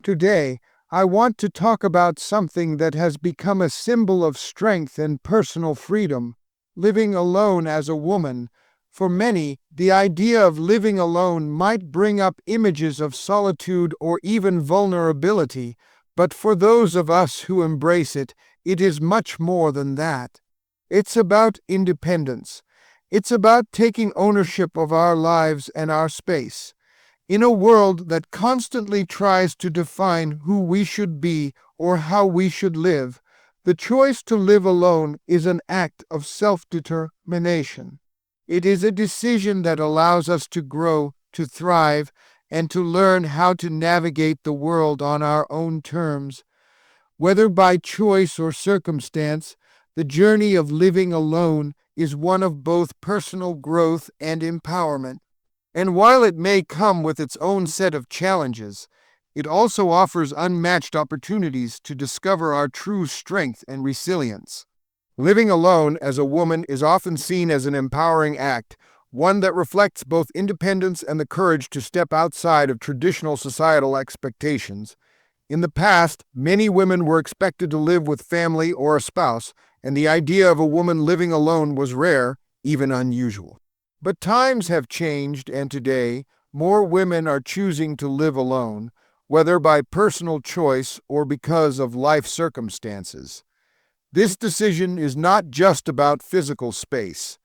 Today, I want to talk about something that has become a symbol of strength and personal freedom: living alone as a woman. For many, the idea of living alone might bring up images of solitude or even vulnerability, but for those of us who embrace it, it is much more than that. It's about independence. It's about taking ownership of our lives and our space. In a world that constantly tries to define who we should be or how we should live, the choice to live alone is an act of self-determination. It is a decision that allows us to grow, to thrive, and to learn how to navigate the world on our own terms. Whether by choice or circumstance, the journey of living alone is one of both personal growth and empowerment. And while it may come with its own set of challenges, it also offers unmatched opportunities to discover our true strength and resilience. Living alone as a woman is often seen as an empowering act, one that reflects both independence and the courage to step outside of traditional societal expectations. In the past, many women were expected to live with family or a spouse, and the idea of a woman living alone was rare, even unusual. But times have changed, and today, more women are choosing to live alone, whether by personal choice or because of life circumstances. This decision is not just about physical space.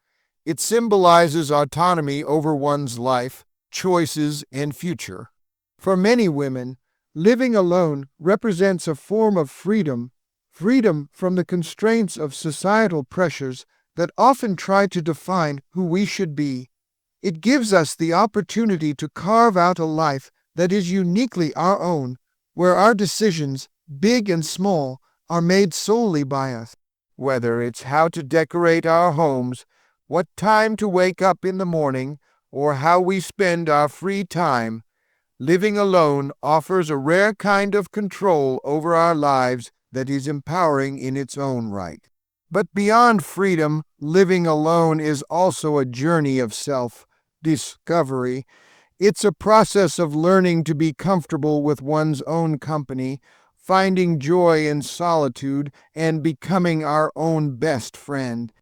It symbolizes autonomy over one's life, choices, and future. For many women, living alone represents a form of freedom from the constraints of societal pressures that often try to define who we should be. It gives us the opportunity to carve out a life that is uniquely our own, where our decisions, big and small, are made solely by us. Whether it's how to decorate our homes, what time to wake up in the morning, or how we spend our free time, living alone offers a rare kind of control over our lives that is empowering in its own right. But beyond freedom, living alone is also a journey of self-discovery. It's a process of learning to be comfortable with one's own company, finding joy in solitude, and becoming our own best friend.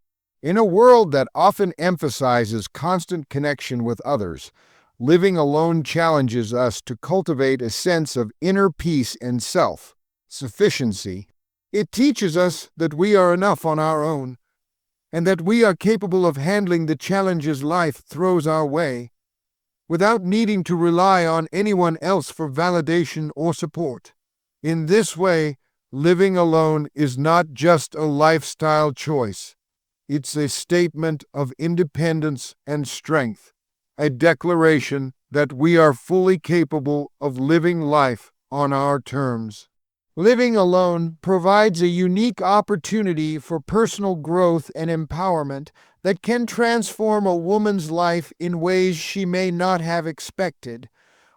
In a world that often emphasizes constant connection with others, living alone challenges us to cultivate a sense of inner peace and self-sufficiency. It teaches us that we are enough on our own, and that we are capable of handling the challenges life throws our way, without needing to rely on anyone else for validation or support. In this way, living alone is not just a lifestyle choice. It's a statement of independence and strength, a declaration that we are fully capable of living life on our terms. Living alone provides a unique opportunity for personal growth and empowerment that can transform a woman's life in ways she may not have expected.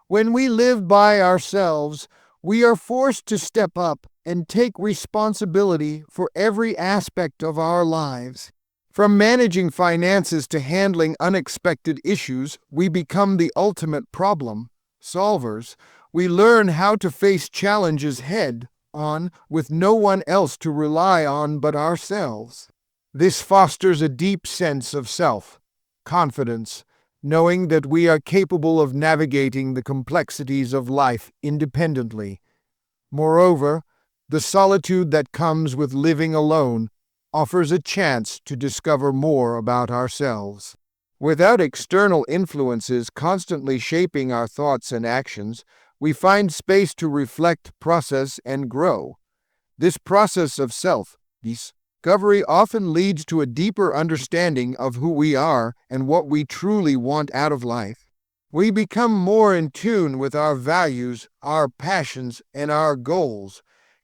When we live by ourselves, we are forced to step up and take responsibility for every aspect of our lives. From managing finances to handling unexpected issues, we become the ultimate problem solvers. We learn how to face challenges head-on with no one else to rely on but ourselves. This fosters a deep sense of self-confidence, knowing that we are capable of navigating the complexities of life independently. Moreover, the solitude that comes with living alone offers a chance to discover more about ourselves. Without external influences constantly shaping our thoughts and actions, we find space to reflect, process, and grow. This process of self-discovery often leads to a deeper understanding of who we are and what we truly want out of life. We become more in tune with our values, our passions, and our goals,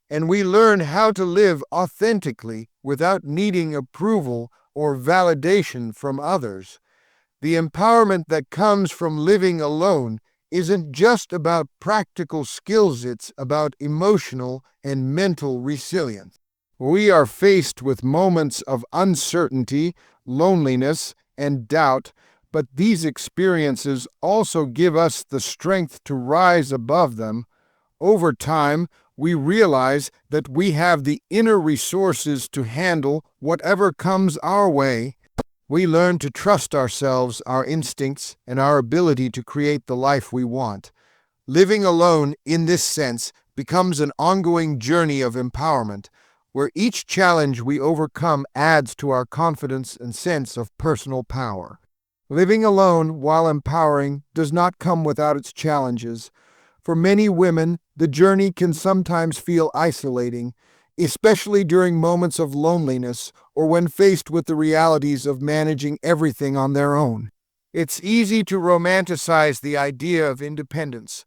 and we learn how to live authentically without needing approval or validation from others. The empowerment that comes from living alone isn't just about practical skills, it's about emotional and mental resilience. We are faced with moments of uncertainty, loneliness, and doubt, but these experiences also give us the strength to rise above them, Over time, we realize that we have the inner resources to handle whatever comes our way. We learn to trust ourselves, our instincts, and our ability to create the life we want. Living alone, in this sense, becomes an ongoing journey of empowerment, where each challenge we overcome adds to our confidence and sense of personal power. Living alone while empowering does not come without its challenges. For many women, the journey can sometimes feel isolating, especially during moments of loneliness or when faced with the realities of managing everything on their own. It's easy to romanticize the idea of independence,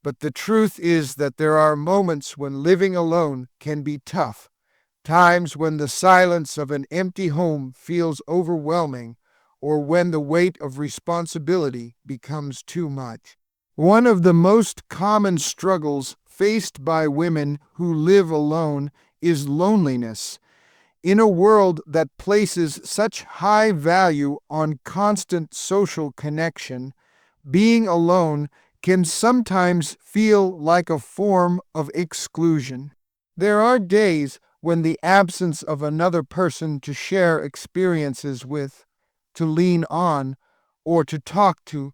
but the truth is that there are moments when living alone can be tough, times when the silence of an empty home feels overwhelming, or when the weight of responsibility becomes too much. One of the most common struggles faced by women who live alone is loneliness. In a world that places such high value on constant social connection, being alone can sometimes feel like a form of exclusion. There are days when the absence of another person to share experiences with, to lean on, or to talk to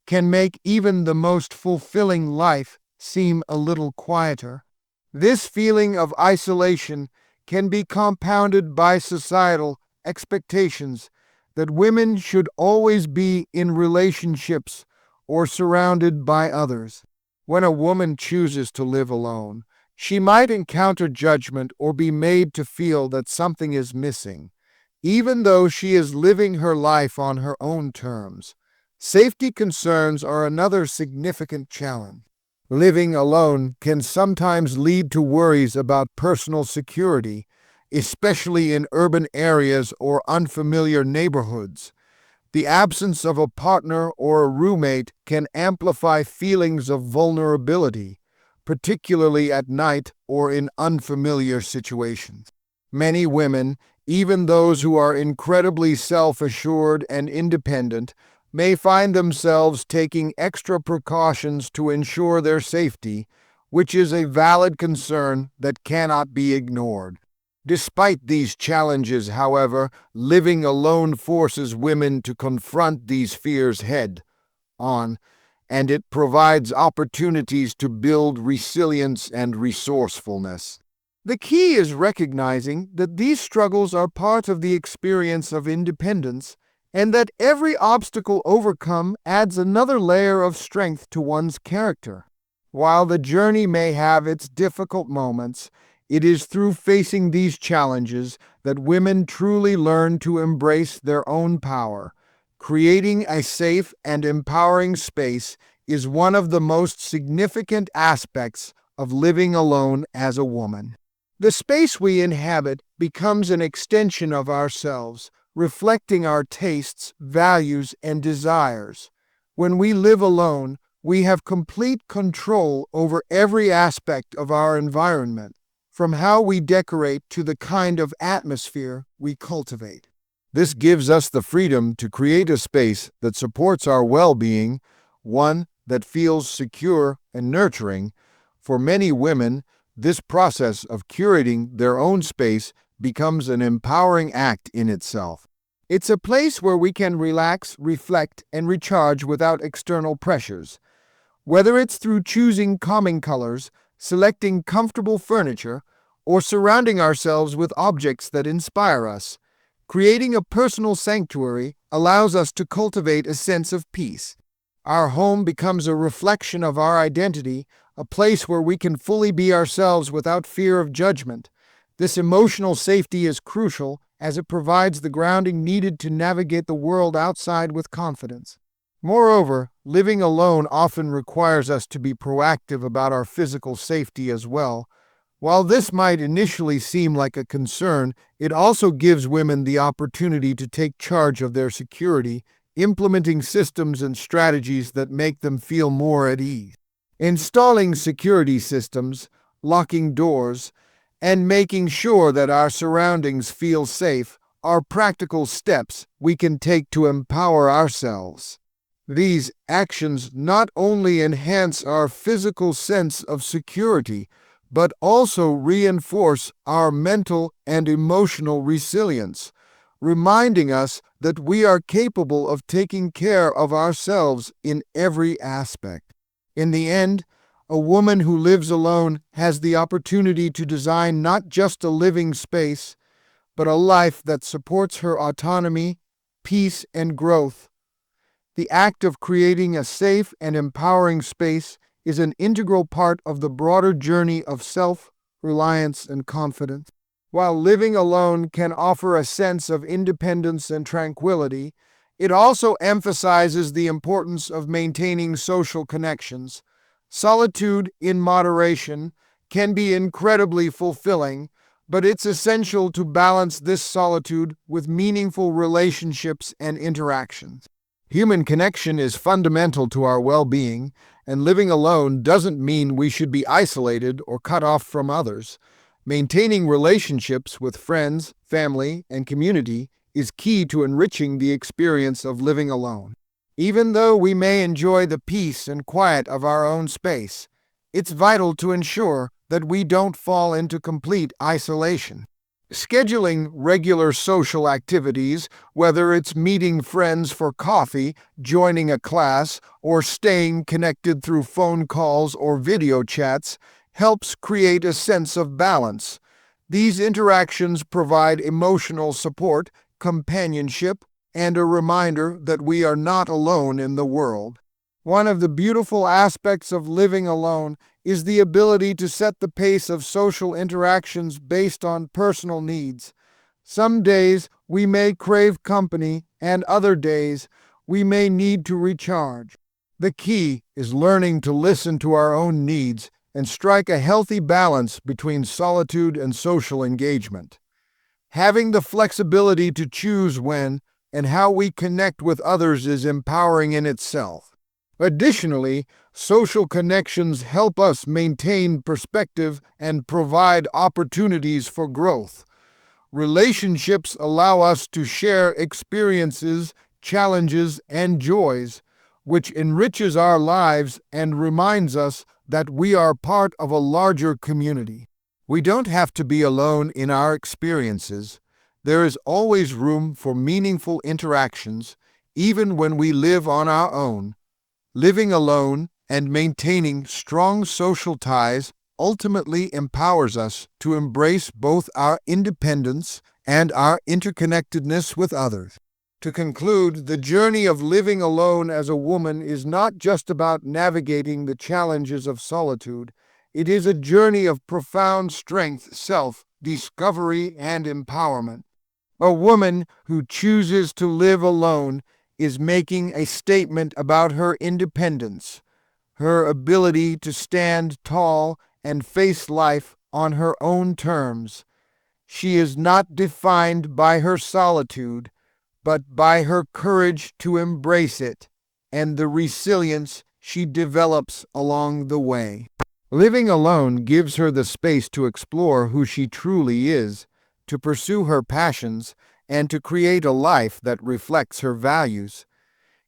can make even the most fulfilling life seem a little quieter. This feeling of isolation can be compounded by societal expectations that women should always be in relationships or surrounded by others. When a woman chooses to live alone, she might encounter judgment or be made to feel that something is missing, even though she is living her life on her own terms. Safety concerns are another significant challenge. Living alone can sometimes lead to worries about personal security, especially in urban areas or unfamiliar neighborhoods. The absence of a partner or a roommate can amplify feelings of vulnerability, particularly at night or in unfamiliar situations. Many women, even those who are incredibly self-assured and independent, may find themselves taking extra precautions to ensure their safety, which is a valid concern that cannot be ignored. Despite these challenges, however, living alone forces women to confront these fears head on, and it provides opportunities to build resilience and resourcefulness. The key is recognizing that these struggles are part of the experience of independence, and that every obstacle overcome adds another layer of strength to one's character. While the journey may have its difficult moments, it is through facing these challenges that women truly learn to embrace their own power. Creating a safe and empowering space is one of the most significant aspects of living alone as a woman. The space we inhabit becomes an extension of ourselves, reflecting our tastes, values, and desires. When we live alone, we have complete control over every aspect of our environment, from how we decorate to the kind of atmosphere we cultivate. This gives us the freedom to create a space that supports our well-being, one that feels secure and nurturing. For many women, this process of curating their own space becomes an empowering act in itself. It's a place where we can relax, reflect, and recharge without external pressures. Whether it's through choosing calming colors, selecting comfortable furniture, or surrounding ourselves with objects that inspire us, creating a personal sanctuary allows us to cultivate a sense of peace. Our home becomes a reflection of our identity, a place where we can fully be ourselves without fear of judgment. This emotional safety is crucial as it provides the grounding needed to navigate the world outside with confidence. Moreover, living alone often requires us to be proactive about our physical safety as well. While this might initially seem like a concern, it also gives women the opportunity to take charge of their security, implementing systems and strategies that make them feel more at ease. Installing security systems, locking doors, and making sure that our surroundings feel safe are practical steps we can take to empower ourselves. These actions not only enhance our physical sense of security, but also reinforce our mental and emotional resilience, reminding us that we are capable of taking care of ourselves in every aspect. In the end, a woman who lives alone has the opportunity to design not just a living space, but a life that supports her autonomy, peace, and growth. The act of creating a safe and empowering space is an integral part of the broader journey of self-reliance and confidence. While living alone can offer a sense of independence and tranquility, it also emphasizes the importance of maintaining social connections. Solitude in moderation can be incredibly fulfilling, but it's essential to balance this solitude with meaningful relationships and interactions. Human connection is fundamental to our well-being, and living alone doesn't mean we should be isolated or cut off from others. Maintaining relationships with friends, family, and community is key to enriching the experience of living alone. Even though we may enjoy the peace and quiet of our own space, it's vital to ensure that we don't fall into complete isolation. Scheduling regular social activities, whether it's meeting friends for coffee, joining a class, or staying connected through phone calls or video chats, helps create a sense of balance. These interactions provide emotional support, companionship, and a reminder that we are not alone in the world. One of the beautiful aspects of living alone is the ability to set the pace of social interactions based on personal needs. Some days we may crave company, and other days we may need to recharge. The key is learning to listen to our own needs and strike a healthy balance between solitude and social engagement. Having the flexibility to choose when and how we connect with others is empowering in itself. Additionally, social connections help us maintain perspective and provide opportunities for growth. Relationships allow us to share experiences, challenges, and joys, which enriches our lives and reminds us that we are part of a larger community. We don't have to be alone in our experiences. There is always room for meaningful interactions, even when we live on our own. Living alone and maintaining strong social ties ultimately empowers us to embrace both our independence and our interconnectedness with others. To conclude, the journey of living alone as a woman is not just about navigating the challenges of solitude. It is a journey of profound strength, self-discovery, and empowerment. A woman who chooses to live alone is making a statement about her independence, her ability to stand tall and face life on her own terms. She is not defined by her solitude, but by her courage to embrace it and the resilience she develops along the way. Living alone gives her the space to explore who she truly is, to pursue her passions, and to create a life that reflects her values.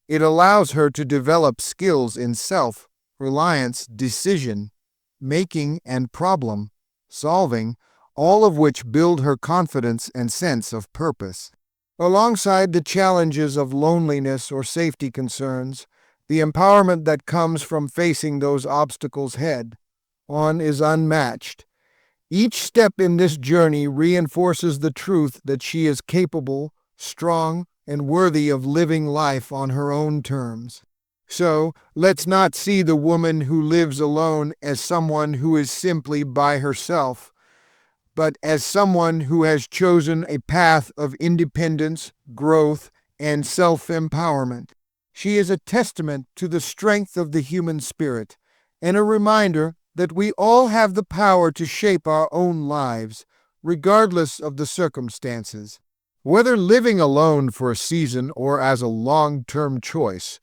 It allows her to develop skills in self-reliance, decision-making, and problem-solving, all of which build her confidence and sense of purpose. Alongside the challenges of loneliness or safety concerns, the empowerment that comes from facing those obstacles head-on is unmatched. Each step in this journey reinforces the truth that she is capable, strong, and worthy of living life on her own terms. So, let's not see the woman who lives alone as someone who is simply by herself, but as someone who has chosen a path of independence, growth, and self-empowerment. She is a testament to the strength of the human spirit, and a reminder that we all have the power to shape our own lives, regardless of the circumstances. Whether living alone for a season or as a long-term choice,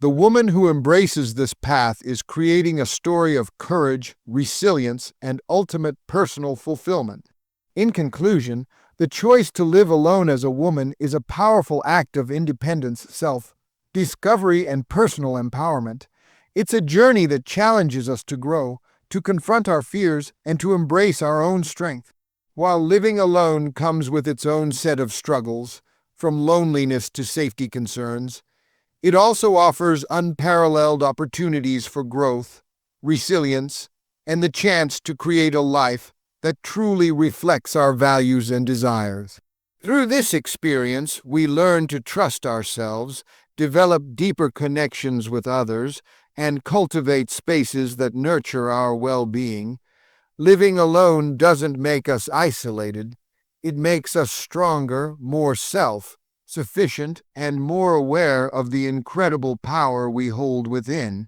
the woman who embraces this path is creating a story of courage, resilience, and ultimate personal fulfillment. In conclusion, the choice to live alone as a woman is a powerful act of independence, discovery, and personal empowerment. It's a journey that challenges us to grow, to confront our fears, and to embrace our own strength. While living alone comes with its own set of struggles, from loneliness to safety concerns, it also offers unparalleled opportunities for growth, resilience, and the chance to create a life that truly reflects our values and desires. Through this experience, we learn to trust ourselves, develop deeper connections with others, and cultivate spaces that nurture our well-being. Living alone doesn't make us isolated. It makes us stronger, more self-sufficient, and more aware of the incredible power we hold within.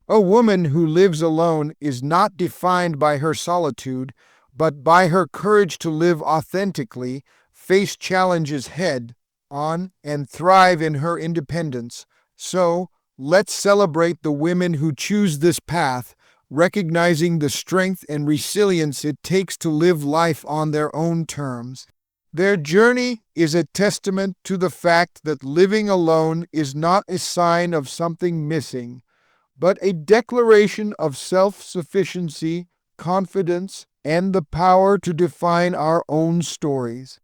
A woman who lives alone is not defined by her solitude, but by her courage to live authentically, face challenges head on, and thrive in her independence. So, let's celebrate the women who choose this path, recognizing the strength and resilience it takes to live life on their own terms. Their journey is a testament to the fact that living alone is not a sign of something missing, but a declaration of self-sufficiency, confidence, and the power to define our own stories.